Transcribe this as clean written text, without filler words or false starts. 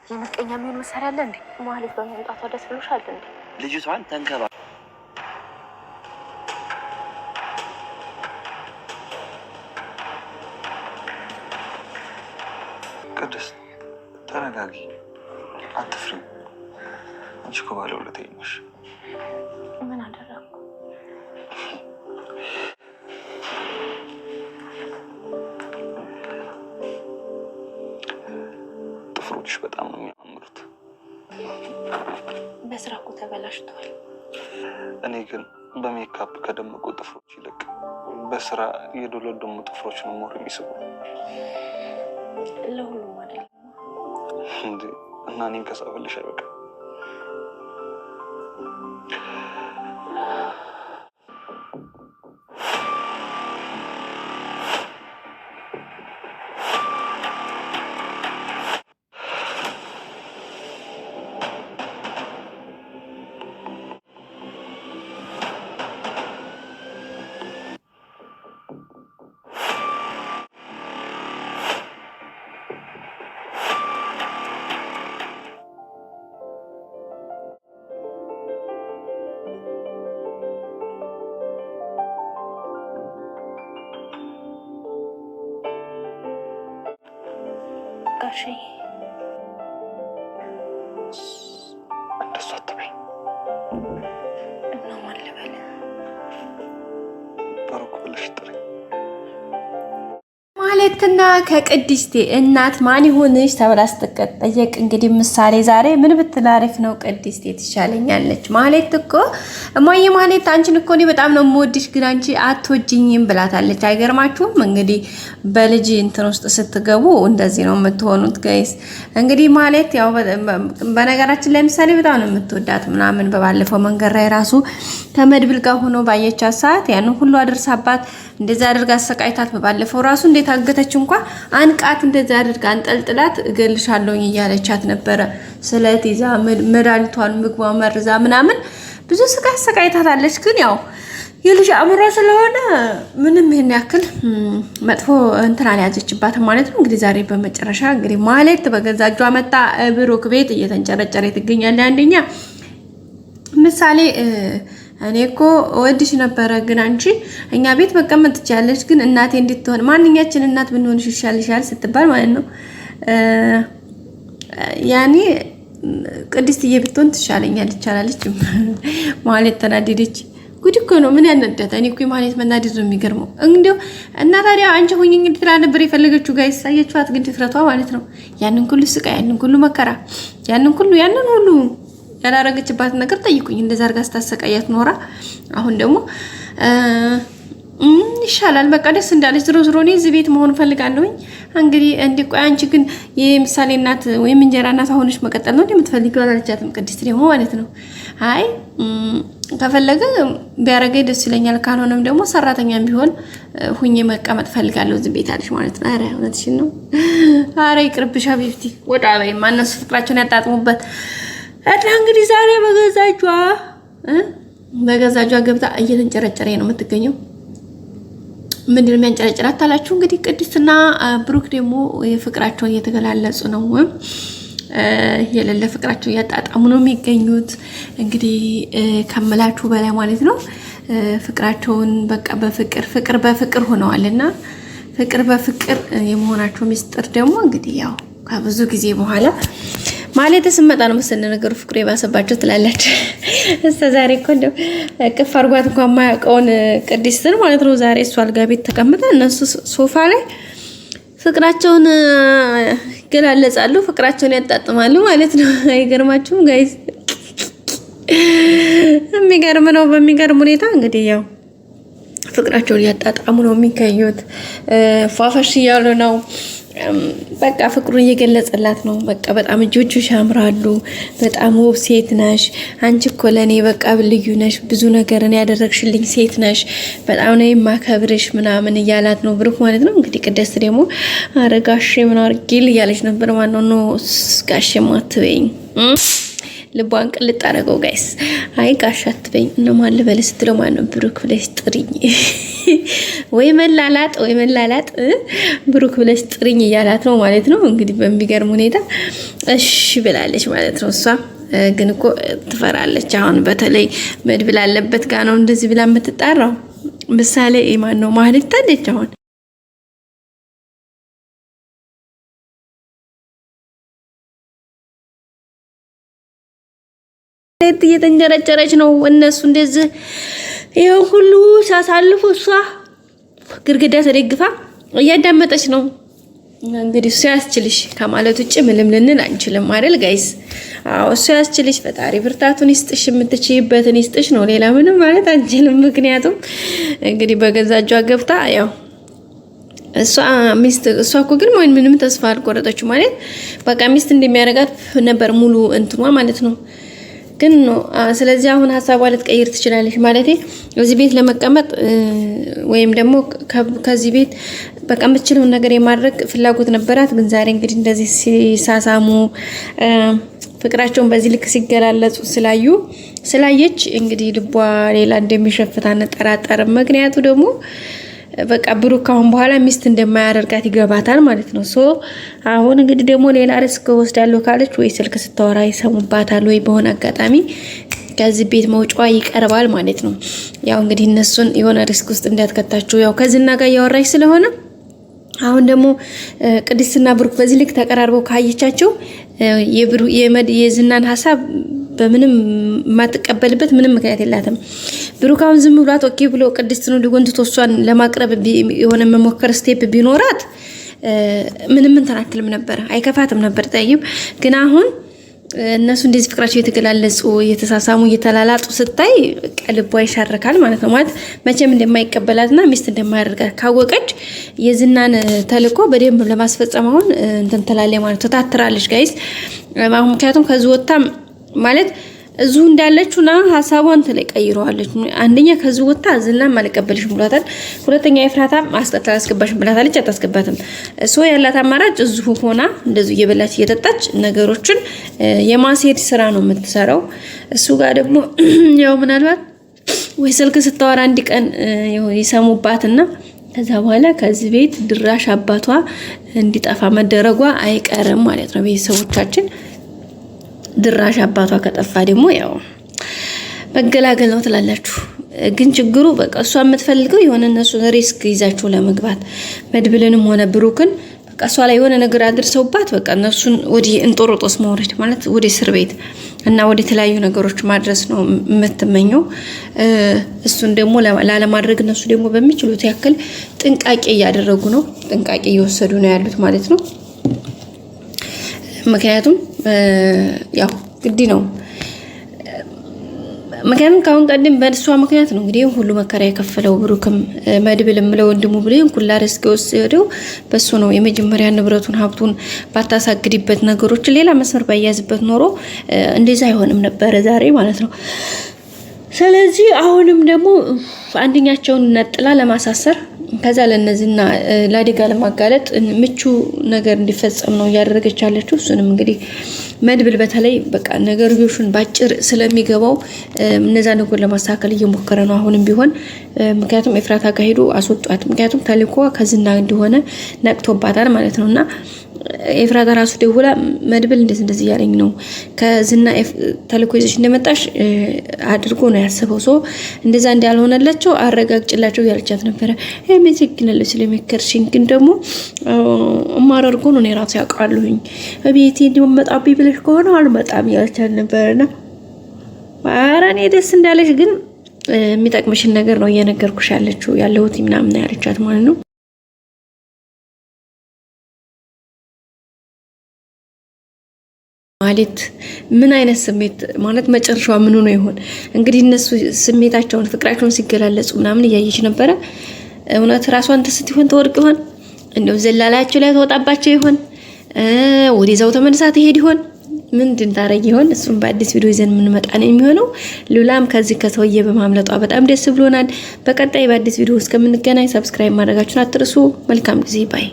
የመስቀኛ ምን መሳሪያ አለ እንዴ? ማለት በመምጣቷ ደስ ብሎሻል እንዴ? ልጅቷን ተንከባ ቅድስት ተረጋጊ፣ አትፍሪ። አንቺ እኮ ባለውለታዬ ነሽ። ምን አደረኩ? ጥፍሮችሽ በጣም ነው የሚያማምሩት። በስራ እኮ ተበላሽተዋል። እኔ ግን በሜካፕ ከደመቁ ጥፍሮች ይልቅ በስራ የዶለደሙ ጥፍሮች ነው ሞር የሚስቡ። ለሁሉም አይደለም እንዴ? እና እኔን ከሳበልሽ አይበቃም? ጋሼ እንደሱ አትበይ። እና ማን ልበል? ብሩክ ብለሽ ጥሪ። ማለትና ከቅድስቴ እናት ማን ይሆንሽ ተብላ ስትጠየቅ እንግዲህ ምሳሌ ዛሬ ምን ብትል አሪፍ ነው? ቅድስቴ ትሻለኛለች። ማለት እኮ እማዬ ማለት አንቺን እኮ እኔ በጣም ነው የምወድሽ ግን አንቺ አትወጂኝም ብላታለች። አይገርማችሁም? እንግዲህ በልጅ እንትን ውስጥ ስትገቡ እንደዚህ ነው የምትሆኑት ጋይስ። እንግዲህ ማለት ያው በነገራችን ላይ ምሳሌ በጣም ነው የምትወዳት ምናምን። በባለፈው መንገድ ላይ ራሱ ከመድብል ጋር ሆኖ ባየቻት ሰዓት ያንን ሁሉ አድርሳባት እንደዛ አድርጋ አሰቃይታት። በባለፈው ራሱ እንዴት አገተች እንኳን አንቃት እንደዛ አድርጋ አንጠልጥላት እገልሻለሁ እያለቻት ነበረ። ስለት ይዛ መድኃኒቷን ምግቧ መርዛ ምናምን ብዙ ስቃይ አሰቃይታታለች። ግን ያው የልጅ አእምሮ ስለሆነ ምንም ይሄን ያክል መጥፎ እንትን ያዘችባት ማለት ነው። እንግዲህ ዛሬ በመጨረሻ እንግዲህ ማለት በገዛ እጇ መጣ ብሩክ ቤት እየተንጨረጨረ ትገኛለች። አንደኛ ምሳሌ እኔ እኮ ወድሽ ነበረ ግን አንቺ እኛ ቤት መቀመጥ ትችያለሽ፣ ግን እናቴ እንድትሆን ማንኛችን እናት ብንሆንሽ ይሻልሻል ስትባል ማለት ነው። ያኔ ቅድስትዬ ብትሆን ትሻለኛለች ይቻላለች ማለት ተናደደች። ጉድ እኮ ነው። ምን ያነዳት? እኔ እኮ ማለት መናደድ ነው የሚገርመው። እንዴው እና ታዲያ አንቺ ሁኚ እንግዲህ ትላ ነበር የፈለገችው ጋይስ። ሳያችኋት ግን ድፍረቷ ማለት ነው። ያንን ሁሉ ስቃይ፣ ያንን ሁሉ መከራ፣ ያንን ሁሉ ያላረገችባት ነገር ጠይቁኝ። እንደዛ አርጋ ስታሰቃያት ኖራ አሁን ደግሞ ይሻላል በቃ ደስ እንዳለች። ዝሮ እኔ እዚህ ቤት መሆን ፈልጋለሁኝ። እንግዲህ ቆይ አንቺ ግን የምሳሌ እናት ወይም እንጀራ እናት ሆነሽ መቀጠል ነው እንደምትፈልጊው አላለቻትም ቅድስት ደግሞ ማለት ነው። አይ ከፈለገ ቢያረገኝ ደስ ይለኛል፣ ካልሆነም ደግሞ ሰራተኛም ቢሆን ሁኜ መቀመጥ ፈልጋለሁ እዚህ ቤት አለሽ ማለት ነው። አረ እውነትሽን ነው። አረ ይቅርብሽ ሀቢብቲ ወጣ በይ። ማነሱ ፍቅራቸውን ያጣጥሙበት እና እንግዲህ ዛሬ በገዛጇ ገብታ እየተንጨረጨረ ነው የምትገኘው። ምንድነው የሚያንጨረጭራት ታላችሁ? እንግዲህ ቅድስትና ብሩክ ደግሞ የፍቅራቸውን እየተገላለጹ ነው። የሌለ ፍቅራቸውን እያጣጣሙ ነው የሚገኙት። እንግዲህ ከመላችሁ በላይ ማለት ነው። ፍቅራቸውን በቃ ፍቅር በፍቅር ሆነዋልና ፍቅር በፍቅር የመሆናቸው ሚስጥር ደግሞ እንግዲህ ያው ከብዙ ጊዜ በኋላ ማለት ስመጣ ነው መሰለ ነገሩ ፍቅር የባሰባቸው ትላላችሁ። ዛሬ እኮ እንደው ቅፍ አርጓት እንኳን ማያውቀውን ቅድስትን ማለት ነው ዛሬ እሷ አልጋ ቤት ተቀምጣ እነሱ ሶፋ ላይ ፍቅራቸውን ይገላለጻሉ፣ ፍቅራቸውን ያጣጥማሉ ማለት ነው። አይገርማችሁም ጋይስ? የሚገርም ነው። በሚገርም ሁኔታ እንግዲህ ያው ፍቅራቸውን ያጣጣሙ ነው የሚገኙት። ፏፈሽ እያሉ ነው። በቃ ፍቅሩን እየገለጸላት ነው። በቃ በጣም እጆችሽ ያምራሉ፣ በጣም ውብ ሴት ነሽ፣ አንቺ እኮ ለኔ በቃ ልዩ ነሽ፣ ብዙ ነገርን ያደረግሽልኝ ሴት ነሽ፣ በጣም ነው የማከብርሽ ምናምን እያላት ነው ብሩክ ማለት ነው። እንግዲህ ቅድስት ደግሞ አረጋሽ ምን አርጊል እያለች ነበር። ማነው ነው ጋሽ ማትበይኝ ልቧን ቅልጥ አደረገው ጋይስ። አይ ጋሽ አትበይኝ እና ማን ልበል ስትለው ማነው ብሩክ ብለሽ ጥሪኝ ወይ መላላጥ ብሩክ ብለሽ ጥሪኝ እያላት ነው ማለት ነው። እንግዲህ በሚገርም ሁኔታ እሺ ብላለች ማለት ነው። እሷ ግን እኮ ትፈራለች። አሁን በተለይ መድብል አለበት ጋር ነው እንደዚህ ብላ የምትጣራው። ምሳሌ ኢማን ነው ማለት ታደች አሁን እየተንጀረጨረች ነው። እነሱ እንደዚህ ይሄን ሁሉ ሳሳልፉ እሷ ግርግዳ ተደግፋ እያዳመጠች ነው። እንግዲህ እሱ ያስችልሽ ከማለት ውጭ ምንም ልንል አንችልም አይደል ጋይስ? አዎ እሱ ያስችልሽ፣ ፈጣሪ ብርታቱን ይስጥሽ፣ የምትችይበትን ይስጥሽ ነው። ሌላ ምንም ማለት አንችልም። ምክንያቱም እንግዲህ በገዛ እጇ ገብታ ያው እሷ እኮ ግን ምንም ተስፋ አልቆረጠችው ማለት በቃ ሚስት እንደሚያረጋት ነበር ሙሉ እንትኗ ማለት ነው። ግን ነው ስለዚህ አሁን ሐሳቧ ልትቀይር ትችላለች ማለት እዚህ ቤት ለመቀመጥ ወይም ደግሞ ከዚህ ቤት በቃ የምትችለውን ነገር የማድረግ ፍላጎት ነበራት። ግን ዛሬ እንግዲህ እንደዚህ ሲሳሳሙ ፍቅራቸውን በዚህ ልክ ሲገላለጹ ስላየች እንግዲህ ልቧ ሌላ እንደሚሸፍት አንጠራጠርም። ምክንያቱ ደግሞ በቃ ብሩክ ካሁን በኋላ ሚስት እንደማያደርጋት ይገባታል ማለት ነው። አሁን እንግዲህ ደግሞ ሌላ ሪስክ ወስዳለሁ ካለች ወይ ስልክ ስታወራ ይሰሙባታል ወይ በሆነ አጋጣሚ ከዚህ ቤት መውጫዋ ይቀርባል ማለት ነው። ያው እንግዲህ እነሱን የሆነ ሪስክ ውስጥ እንዳትከታችሁ ያው ከዝና ጋር ያወራች ስለሆነ አሁን ደግሞ ቅድስትና ብሩክ በዚህ ልክ ተቀራርበው ካየቻቸው የዝናን ሐሳብ በምንም ማትቀበልበት ምንም ምክንያት የላትም። ብሩክ አሁን ዝም ብሏት ኦኬ ብሎ ቅድስትን ሊጎንትቶ እሷን ለማቅረብ የሆነ መሞከር ስቴፕ ቢኖራት ምንም እንትን አትልም ነበር፣ አይከፋትም ነበር። ጠይብ ግን አሁን እነሱ እንደዚህ ፍቅራቸው እየተገላለጹ እየተሳሳሙ እየተላላጡ ስታይ ቀልቧ ይሻርካል ማለት ነው። ማለት መቼም እንደማይቀበላትና ሚስት እንደማያደርጋት ካወቀች የዝናን ተልኮ በደንብ ለማስፈጸም አሁን እንትን ትላለች ማለት ተታትራለች ጋይስ። ምክንያቱም ከዚህ ወጣ ማለት እዙ እንዳለችውና ሐሳቧን ተለቀይሯለች። አንደኛ ከዚህ ወጣ ዝናም አልቀበልሽም ብሏታል። ሁለተኛ ኤፍራታ አስቀባሽም ብላታለች፣ አታስቀባትም። ያላት አማራጭ እዙ ሆና እንደዚህ እየበላች እየጠጣች ነገሮችን የማስሄድ ስራ ነው የምትሰራው። እሱ ጋር ደግሞ ያው ምናልባት ወይ ስልክ ስታወራ አንድ ቀን ይሰሙባትና ከዛ በኋላ ከዚህ ቤት ድራሽ አባቷ እንዲጠፋ መደረጓ አይቀርም ማለት ነው። ቤተሰቦቻችን ድራሽ አባቷ ከጠፋ ደግሞ ያው መገላገል ነው ትላላችሁ። ግን ችግሩ በቃ እሷ የምትፈልገው የሆነ እነሱ ሪስክ ይዛቸው ለመግባት መድብልንም ሆነ ብሩክን በቃ እሷ ላይ የሆነ ነገር አድርሰውባት በቃ እነሱን ወደ እንጦሮጦስ መውረድ ማለት ወደ እስር ቤት እና ወደ ተለያዩ ነገሮች ማድረስ ነው የምትመኘው። እሱን ደግሞ ላለማድረግ እነሱ ደግሞ በሚችሉት ያክል ጥንቃቄ እያደረጉ ነው፣ ጥንቃቄ እየወሰዱ ነው ያሉት ማለት ነው። ምክንያቱም ያው ግድ ነው። ምክንያቱም ካሁን ቀደም በእሷ ምክንያት ነው እንግዲህ ሁሉ መከራ የከፈለው ብሩክም መድብልም ለወንድሙ ብሎ ኩላ ሪስክ ወሰደው በሱ ነው። የመጀመሪያ ንብረቱን ሀብቱን ባታሳግድበት ነገሮች ሌላ መስመር ባያዝበት ኖሮ እንደዛ አይሆንም ነበር ዛሬ ማለት ነው። ስለዚህ አሁንም ደግሞ አንደኛቸውን ነጥላ ለማሳሰር ከዛ ለነዚህና ለአደጋ ለማጋለጥ ምቹ ነገር እንዲፈጸም ነው እያደረገች ያለችው። እሱንም እንግዲህ መድብል በተለይ በቃ ነገርዮሹን ባጭር ስለሚገባው እነዛ ነገር ለማስተካከል እየሞከረ ነው አሁንም ቢሆን። ምክንያቱም ኤፍራታ ጋር ሄዶ አስወጣት። ምክንያቱም ተልኮ ከዝና እንደሆነ ነቅቶባታል ማለት ነውና ኤፍራታ ራሱ ደውላ መድብል እንደዚህ ያለኝ ነው ከዝና ተልኮ ይዘሽ እንደመጣሽ አድርጎ ነው ያሰበው። እንደዛ እንዳልሆነላቸው አረጋግጭላቸው ያልቻት ነበር። መስግናለሁ ስለሚከርሽኝ ግን ደግሞ ማራርጎ ነው ራሱ ያውቃሉኝ አቤቴ እንደመጣብኝ ብለሽ ከሆነ አልመጣም ያልቻት ነበርና አራኔ ደስ እንዳለሽ ግን የሚጠቅምሽን ነገር ነው እየነገርኩሽ ያለሁት ምናምን ያለቻት ማለት ነው። ማለት ምን አይነት ስሜት ማለት መጨረሻው ምን ሆኖ ይሆን እንግዲህ? እነሱ ስሜታቸውን ፍቅራቸውን ሲገላለጹ ምናምን እያየች ነበረ። እውነት ራሷን ተስት ይሆን ተወርቅ ይሆን እንደው ዘላላቸው ላይ ተወጣባቸው ይሆን ወዲዛው ተመልሳ ትሄድ ይሆን ምንድን ታረጊ ይሆን? እሱም በአዲስ ቪዲዮ ይዘን የምንመጣ ነው የሚሆነው። ሉላም ከዚህ ከሰውዬ በማምለጧ በጣም ደስ ብሎናል። በቀጣይ በአዲስ ቪዲዮ እስከምንገናኝ ሰብስክራይብ ማድረጋችሁን አትርሱ። መልካም ጊዜ ባይ